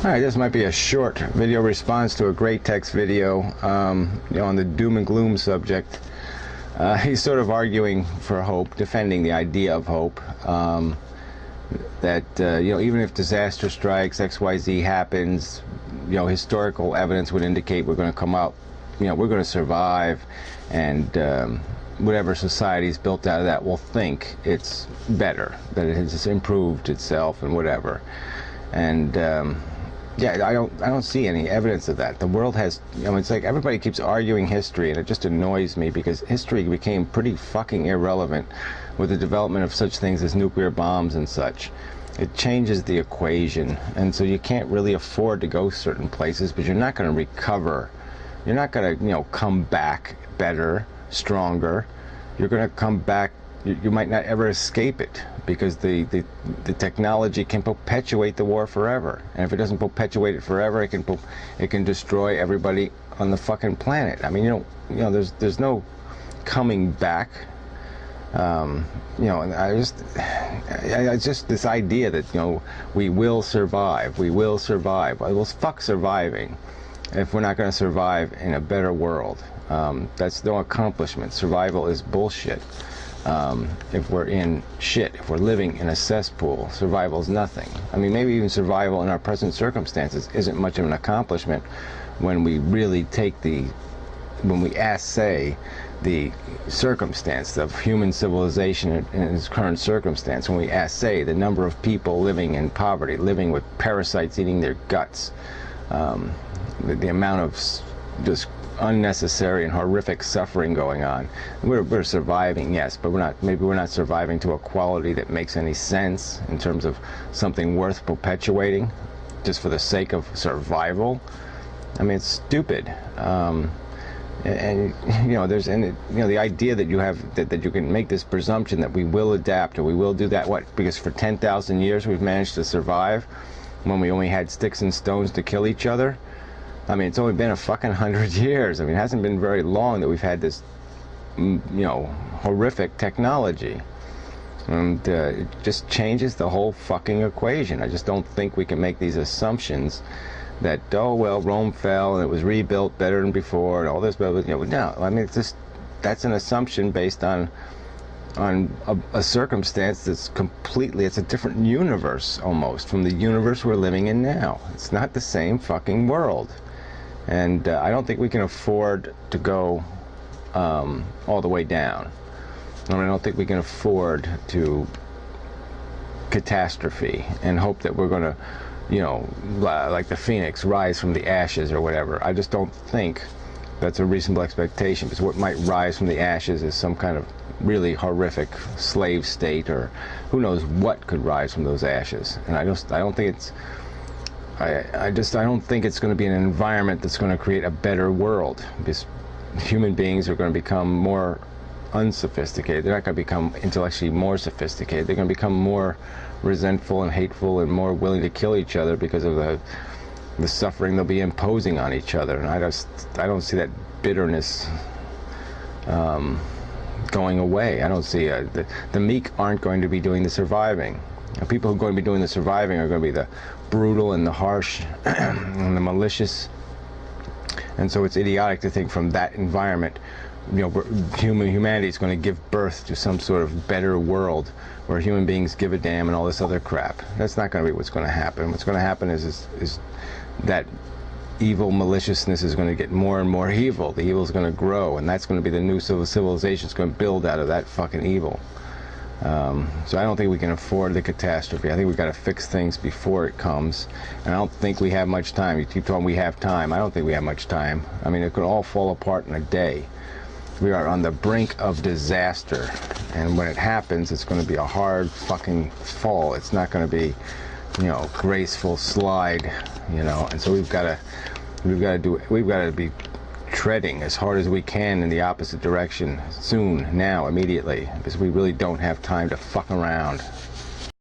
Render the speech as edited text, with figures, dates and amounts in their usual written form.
Alright, this might be a short video response to a great text video on the doom and gloom subject. He's sort of arguing for hope, defending the idea of hope, that even if disaster strikes, XYZ happens, historical evidence would indicate we're going to come out, we're going to survive, and whatever society's built out of that will think it's better, that it has improved itself and whatever. And yeah, I don't see any evidence of that. The world has, it's like everybody keeps arguing history, and it just annoys me because history became pretty fucking irrelevant with the development of such things as nuclear bombs and such. It changes the equation, and so you can't really afford to go certain places, but you're not going to recover. You're not going to, come back better, stronger. You're going to come back. You might not ever escape it because the technology can perpetuate the war forever, and if it doesn't perpetuate it forever, it can destroy everybody on the fucking planet. I mean, there's no coming back. And it's just this idea that we will survive. We will survive. Well, fuck surviving if we're not going to survive in a better world. That's no accomplishment. Survival is bullshit. If we're in shit, if we're living in a cesspool, survival is nothing. I mean, maybe even survival in our present circumstances isn't much of an accomplishment when we really when we assay the circumstance of human civilization in its current circumstance, when we assay the number of people living in poverty, living with parasites eating their guts, the amount of just unnecessary and horrific suffering going on. We're surviving, yes, but maybe we're not surviving to a quality that makes any sense in terms of something worth perpetuating just for the sake of survival. I mean, it's stupid. There's the idea that you have that you can make this presumption that we will adapt or we will do that. What? Because for 10,000 years we've managed to survive when we only had sticks and stones to kill each other. I mean, it's only been a fucking 100 years. I mean, it hasn't been very long that we've had this, horrific technology. And it just changes the whole fucking equation. I just don't think we can make these assumptions that, oh, well, Rome fell and it was rebuilt better than before and all this, but, no. I mean, that's an assumption based on a circumstance that's it's a different universe almost from the universe we're living in now. It's not the same fucking world. And I don't think we can afford to go all the way down. I don't think we can afford to catastrophe and hope that we're going to, like the phoenix, rise from the ashes or whatever. I just don't think that's a reasonable expectation, because what might rise from the ashes is some kind of really horrific slave state, or who knows what could rise from those ashes. And I don't think it's I don't think it's going to be an environment that's going to create a better world, because human beings are going to become more unsophisticated. They're not going to become intellectually more sophisticated. They're going to become more resentful and hateful and more willing to kill each other because of the suffering they'll be imposing on each other. And I don't see that bitterness going away. I don't see the meek aren't going to be doing the surviving. The people who are going to be doing the surviving are going to be the brutal and the harsh and the malicious. And so it's idiotic to think from that environment, humanity is going to give birth to some sort of better world where human beings give a damn and all this other crap. That's not going to be what's going to happen. What's going to happen is that evil maliciousness is going to get more and more evil. The evil is going to grow, and that's going to be the new civilization. It's going to build out of that fucking evil. So I don't think we can afford the catastrophe. I think we've got to fix things before it comes, and I don't think we have much time. You keep talking we have time. I don't think we have much time. I mean, it could all fall apart in a day. We are on the brink of disaster, and when it happens, it's going to be a hard fucking fall. It's not going to be, graceful slide, and so we've got to be treading as hard as we can in the opposite direction soon, now, immediately, because we really don't have time to fuck around.